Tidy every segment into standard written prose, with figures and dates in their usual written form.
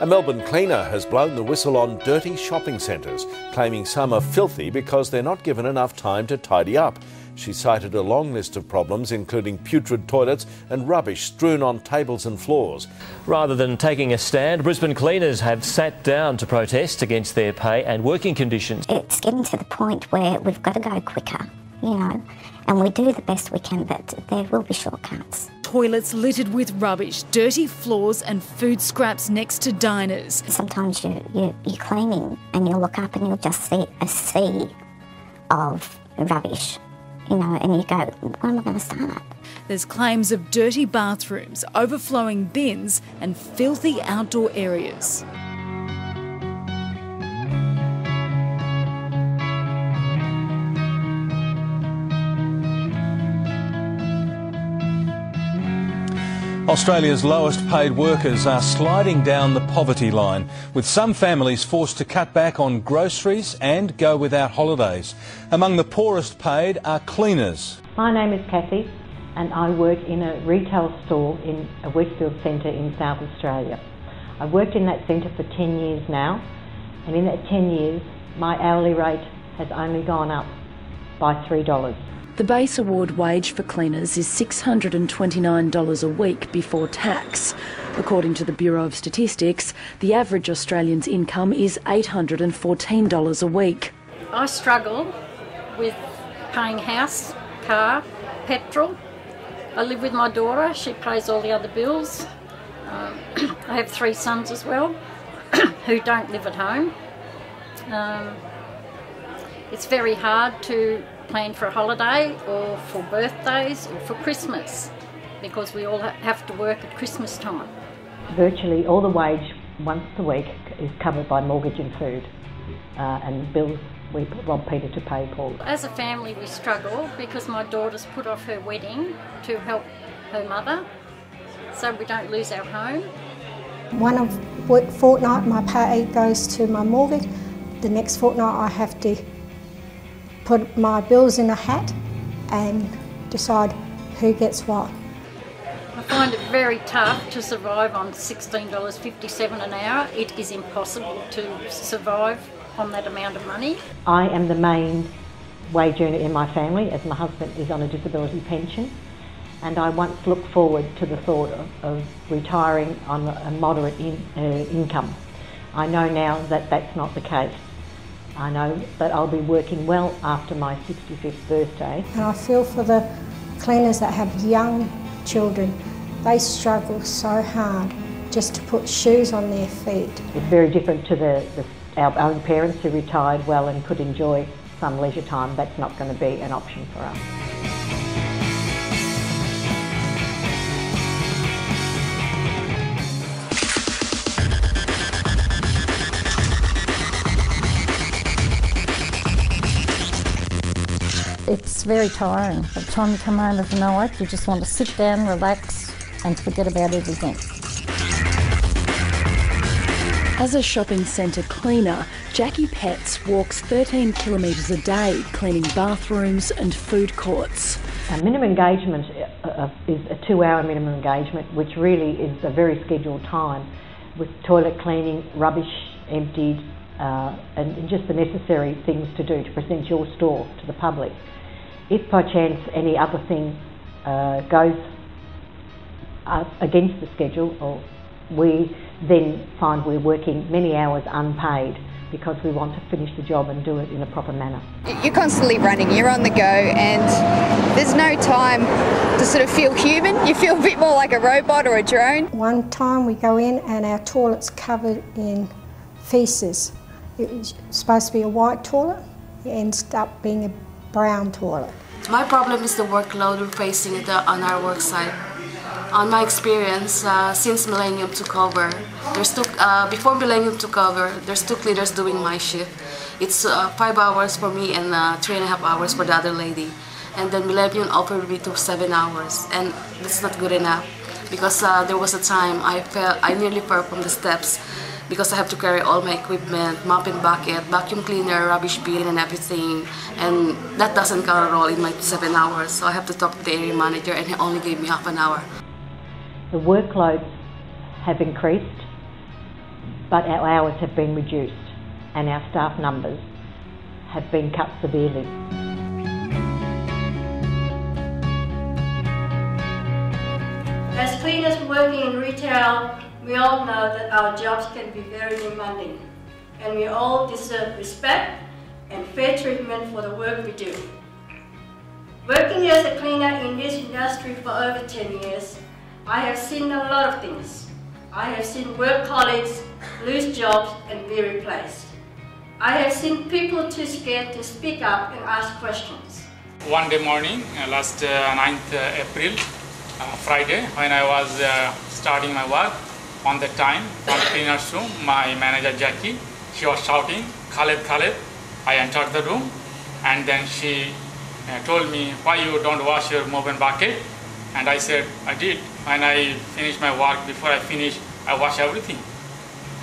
A Melbourne cleaner has blown the whistle on dirty shopping centres, claiming some are filthy because they're not given enough time to tidy up. She cited a long list of problems, including putrid toilets and rubbish strewn on tables and floors. Rather than taking a stand, Brisbane cleaners have sat down to protest against their pay and working conditions. It's getting to the point where we've got to go quicker, and we do the best we can, but there will be shortcuts. Toilets littered with rubbish, dirty floors and food scraps next to diners. Sometimes you're cleaning and you'll look up and you'll just see a sea of rubbish, and you go, where am I going to start? There's claims of dirty bathrooms, overflowing bins and filthy outdoor areas. Australia's lowest paid workers are sliding down the poverty line, with some families forced to cut back on groceries and go without holidays. Among the poorest paid are cleaners. My name is Kathy and I work in a retail store in a Westfield centre in South Australia. I've worked in that centre for 10 years now, and in that 10 years my hourly rate has only gone up by $3. The base award wage for cleaners is $629 a week before tax. According to the Bureau of Statistics, the average Australian's income is $814 a week. I struggle with paying house, car, petrol. I live with my daughter, she pays all the other bills. I have 3 sons as well who don't live at home. It's very hard to plan for a holiday or for birthdays or for Christmas, because we all have to work at Christmas time. Virtually all the wage once a week is covered by mortgage and food, and bills we rob Peter to pay Paul. As a family we struggle because my daughter's put off her wedding to help her mother, so we don't lose our home. One fortnight my pay goes to my mortgage, the next fortnight I have to put my bills in a hat and decide who gets what. I find it very tough to survive on $16.57 an hour. It is impossible to survive on that amount of money. I am the main wage earner in my family, as my husband is on a disability pension, and I once looked forward to the thought of retiring on a moderate income. I know now that that's not the case. I know that I'll be working well after my 65th birthday. And I feel for the cleaners that have young children. They struggle so hard just to put shoes on their feet. It's very different to our own parents who retired well and could enjoy some leisure time. That's not going to be an option for us. It's very tiring. By the time you come home after night, you just want to sit down, relax and forget about everything. As a shopping centre cleaner, Jackie Petts walks 13 kilometres a day cleaning bathrooms and food courts. Our minimum engagement is a 2-hour minimum engagement, which really is a very scheduled time, with toilet cleaning, rubbish emptied, and just the necessary things to do to present your store to the public. If by chance any other thing goes against the schedule, we then find we're working many hours unpaid because we want to finish the job and do it in a proper manner. You're constantly running, you're on the go, and there's no time to sort of feel human. You feel a bit more like a robot or a drone. One time we go in and our toilet's covered in faeces. It was supposed to be a white toilet, it ends up being a brown toilet. My problem is the workload we're facing on our work site. On my experience, since Millennium took over, before Millennium took over, there's 2 cleaners doing my shift. It's 5 hours for me and 3.5 hours for the other lady. And then Millennium offered me to 7 hours, and that's not good enough because there was a time I nearly fell from the steps because I have to carry all my equipment, mopping bucket, vacuum cleaner, rubbish bin and everything, and that doesn't count at all in my 7 hours. So I have to talk to the area manager and he only gave me half an hour. The workloads have increased but our hours have been reduced and our staff numbers have been cut severely. As cleaners working in retail, we all know that our jobs can be very demanding, and we all deserve respect and fair treatment for the work we do. Working as a cleaner in this industry for over 10 years, I have seen a lot of things. I have seen work colleagues lose jobs and be replaced. I have seen people too scared to speak up and ask questions. One day morning, last 9th April, Friday, when I was starting my work, on that time, from the cleaner's room, my manager Jackie, she was shouting, "Khaled, Khaled." I entered the room and then she told me, "Why you don't wash your mop and bucket?" And I said, "I did. When I finish my work, before I finish, I wash everything."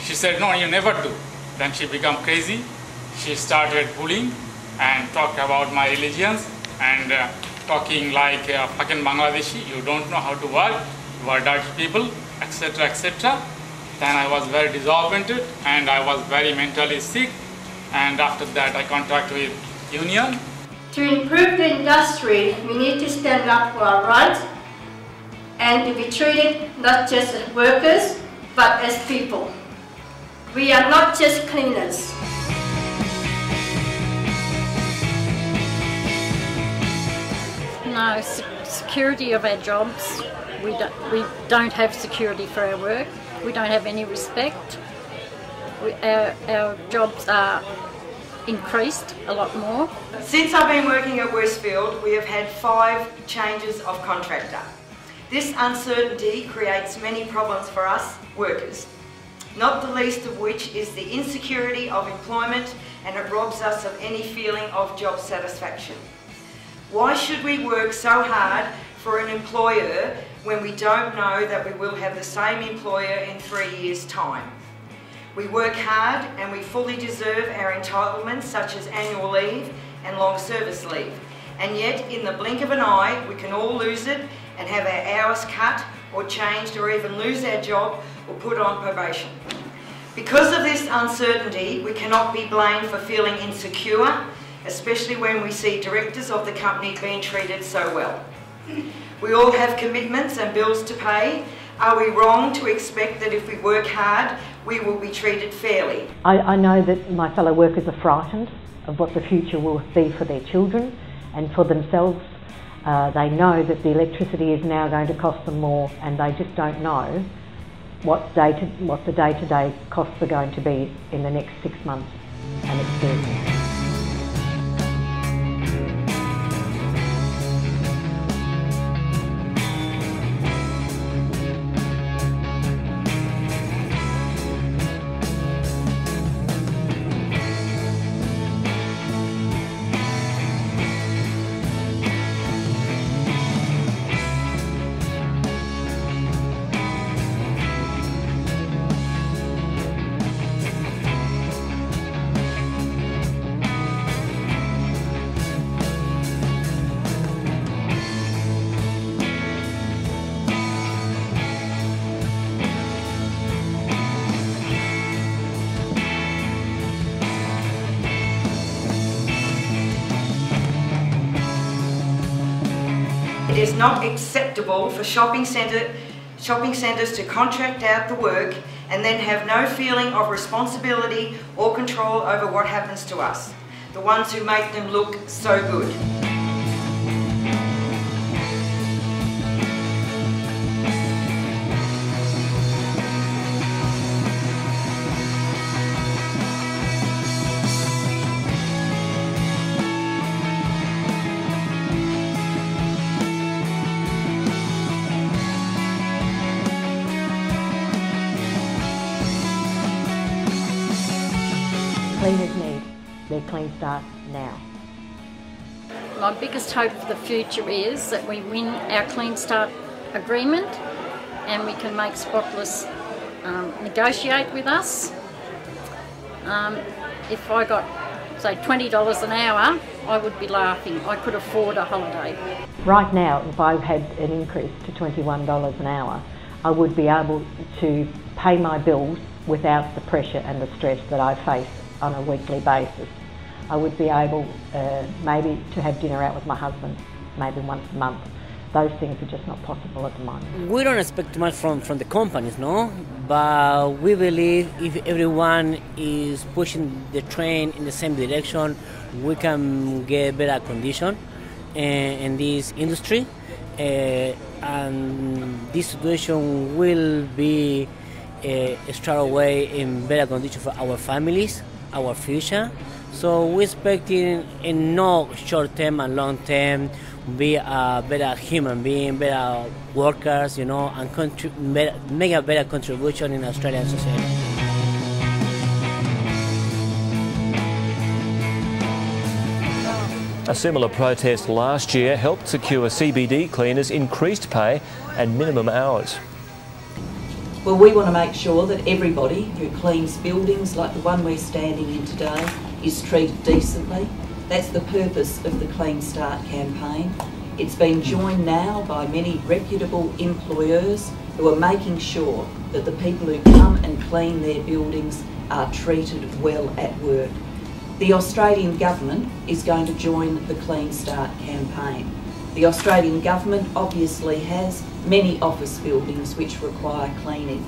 She said, "No, you never do." Then she became crazy. She started bullying and talked about my religions and talking like fucking Bangladeshi, you don't know how to work, you are dirty people, etc., etc. Then I was very disappointed and I was very mentally sick, and after that I contacted with union. To improve the industry, we need to stand up for our rights and to be treated not just as workers, but as people. We are not just cleaners. No, security of our jobs. We don't have security for our work. We don't have any respect. Our jobs are increased a lot more. Since I've been working at Westfield, we have had 5 changes of contractor. This uncertainty creates many problems for us workers, not the least of which is the insecurity of employment, and it robs us of any feeling of job satisfaction. Why should we work so hard for an employer when we don't know that we will have the same employer in 3 years' time? We work hard and we fully deserve our entitlements such as annual leave and long service leave, and yet in the blink of an eye we can all lose it and have our hours cut or changed, or even lose our job or put on probation. Because of this uncertainty, we cannot be blamed for feeling insecure, especially when we see directors of the company being treated so well. We all have commitments and bills to pay. Are we wrong to expect that if we work hard, we will be treated fairly? I know that my fellow workers are frightened of what the future will be for their children and for themselves. They know that the electricity is now going to cost them more, and they just don't know what the day-to-day costs are going to be in the next 6 months, and it's scary. It is not acceptable for shopping centres to contract out the work and then have no feeling of responsibility or control over what happens to us, the ones who make them look so good. Cleaners need their Clean Start now. My biggest hope for the future is that we win our Clean Start agreement and we can make Spotless negotiate with us. If I got, say, $20 an hour, I would be laughing. I could afford a holiday. Right now, if I had an increase to $21 an hour, I would be able to pay my bills without the pressure and the stress that I face on a weekly basis. I would be able maybe to have dinner out with my husband maybe once a month. Those things are just not possible at the moment. We don't expect much from the companies, no? But we believe if everyone is pushing the train in the same direction, we can get better condition in this industry. And this situation will be start away in better condition for our families, our future. So we're expecting in no short term and long term be a better human being, better workers, you know, and make a better contribution in Australian society. A similar protest last year helped secure CBD cleaners increased pay and minimum hours. Well, we want to make sure that everybody who cleans buildings like the one we're standing in today is treated decently. That's the purpose of the Clean Start campaign. It's been joined now by many reputable employers who are making sure that the people who come and clean their buildings are treated well at work. The Australian Government is going to join the Clean Start campaign. The Australian Government obviously has many office buildings which require cleaning,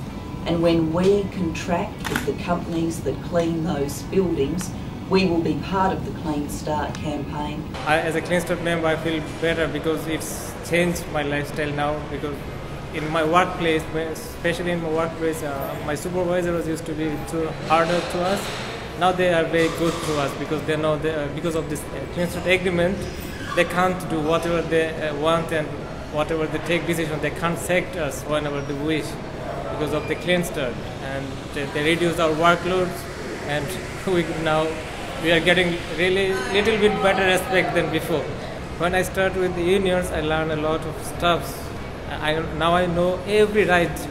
and when we contract with the companies that clean those buildings, we will be part of the Clean Start campaign. As a Clean Start member, I feel better because it's changed my lifestyle now. Because in my workplace, especially in my workplace, my supervisors used to be too harder to us. Now they are very good to us because they know because of this Clean Start agreement, they can't do whatever they want, and whatever they take decision, they can't sack us whenever they wish because of the Clean Start. And they reduce our workloads, and we are getting really little bit better respect than before. When I start with the unions, I learn a lot of stuff. Now I know every right,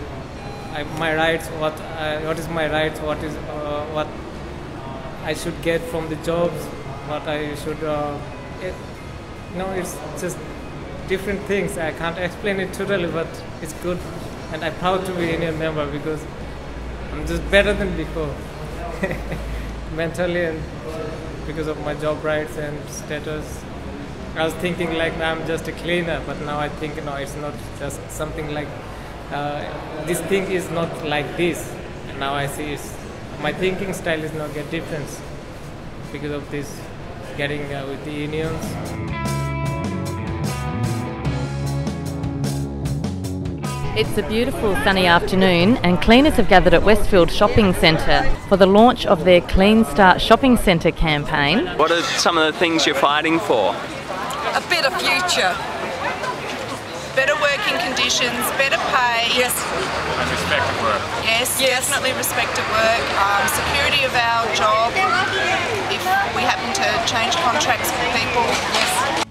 my rights, what is my rights, what I should get from the jobs, what I should. It's just different things. I can't explain it totally, but it's good, and I'm proud to be a union member because I'm just better than before. Mentally, and because of my job rights and status. I was thinking like I'm just a cleaner, but now I think no, it's not just something like this thing is not like this. And now I see my thinking style is now get different because of this getting with the unions. It's a beautiful sunny afternoon and cleaners have gathered at Westfield Shopping Centre for the launch of their Clean Start Shopping Centre campaign. What are some of the things you're fighting for? A better future, better working conditions, better pay. Yes. And respect at work. Yes, definitely respect at work, security of our job, if we happen to change contracts with people, yes.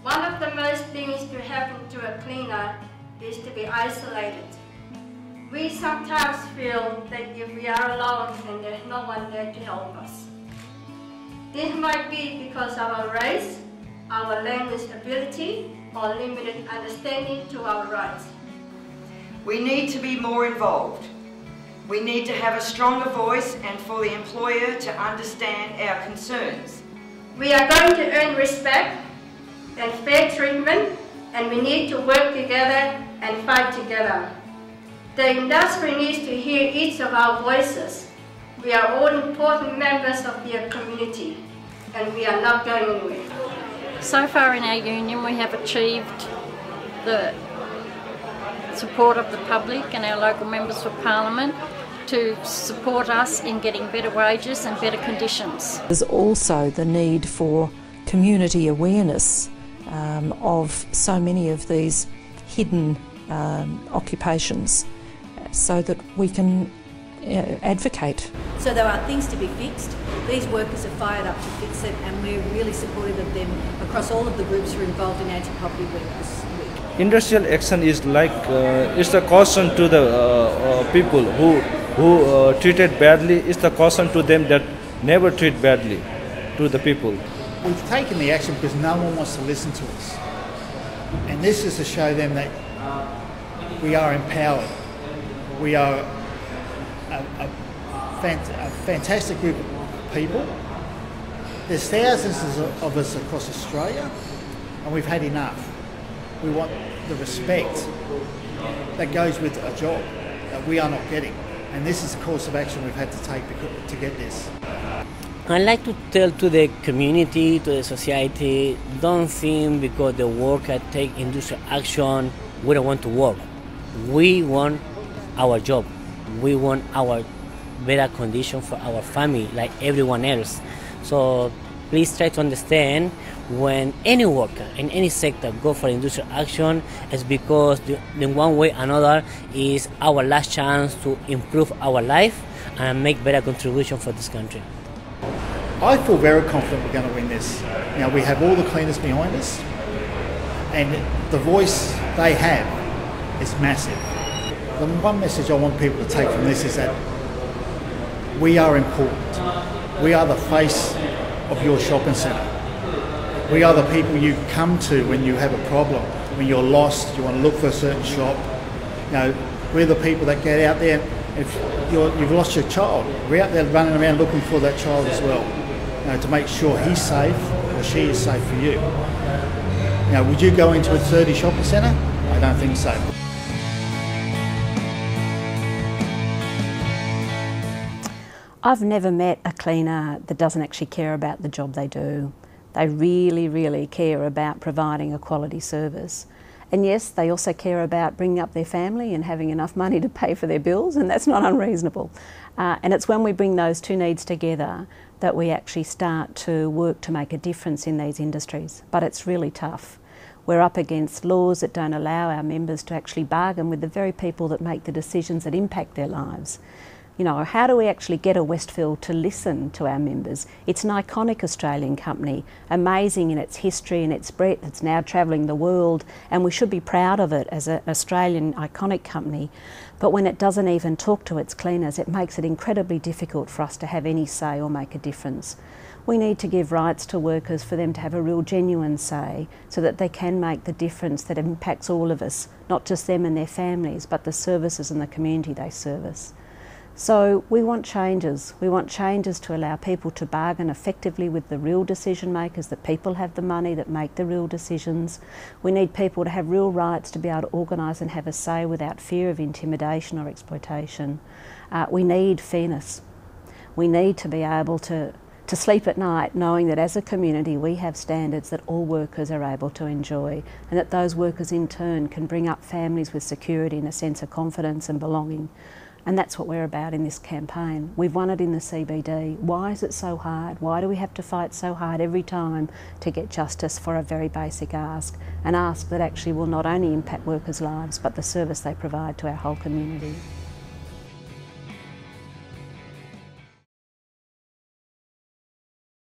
One of the most things to happen to a cleaner is to be isolated. We sometimes feel that if we are alone and there's no one there to help us. This might be because of our race, our language ability, or limited understanding to our rights. We need to be more involved. We need to have a stronger voice and for the employer to understand our concerns. We are going to earn respect and fair treatment, and we need to work together and fight together. The industry needs to hear each of our voices. We are all important members of the community, and we are not going anywhere. So far in our union we have achieved the support of the public and our local members for Parliament to support us in getting better wages and better conditions. There's also the need for community awareness of so many of these hidden occupations so that we can advocate. So there are things to be fixed. These workers are fired up to fix it, and we're really supportive of them across all of the groups who are involved in Anti-Poverty Week this week. Industrial action is like it's a caution to the people who treated badly. It's the caution to them that never treat badly to the people. We've taken the action because no one wants to listen to us, and this is to show them that we are empowered. We are a a fantastic group of people. There's thousands of us across Australia, and we've had enough. We want the respect that goes with a job that we are not getting. And this is the course of action we've had to take to get this. I'd like to tell to the community, to the society, don't think because the worker take industrial action, we don't want to work. We want our job. We want our better condition for our family, like everyone else. So please try to understand when any worker in any sector go for industrial action, it's because in one way or another is our last chance to improve our life and make better contribution for this country. I feel very confident we're going to win this. You know, we have all the cleaners behind us, and the voice they have is massive. The one message I want people to take from this is that we are important. We are the face of your shopping centre. We are the people you come to when you have a problem, when you're lost, you want to look for a certain shop. You know, we're the people that get out there. If you've lost your child, we're out there running around looking for that child as well. You know, to make sure he's safe or she is safe for you. You know, would you go into a dirty shopping centre? I don't think so. I've never met a cleaner that doesn't actually care about the job they do. They really, really care about providing a quality service. And yes, they also care about bringing up their family and having enough money to pay for their bills, and that's not unreasonable. And it's when we bring those two needs together that we actually start to work to make a difference in these industries. But it's really tough. We're up against laws that don't allow our members to actually bargain with the very people that make the decisions that impact their lives. You know, how do we actually get a Westfield to listen to our members? It's an iconic Australian company, amazing in its history and its breadth. It's now travelling the world, and we should be proud of it as an Australian iconic company. But when it doesn't even talk to its cleaners, it makes it incredibly difficult for us to have any say or make a difference. We need to give rights to workers for them to have a real genuine say so that they can make the difference that impacts all of us, not just them and their families, but the services and the community they service. So we want changes. We want changes to allow people to bargain effectively with the real decision makers, that people have the money that make the real decisions. We need people to have real rights to be able to organise and have a say without fear of intimidation or exploitation. We need fairness. We need to be able to sleep at night knowing that as a community we have standards that all workers are able to enjoy, and that those workers in turn can bring up families with security and a sense of confidence and belonging. And that's what we're about in this campaign. We've won it in the CBD. Why is it so hard? Why do we have to fight so hard every time to get justice for a very basic ask? An ask that actually will not only impact workers' lives, but the service they provide to our whole community.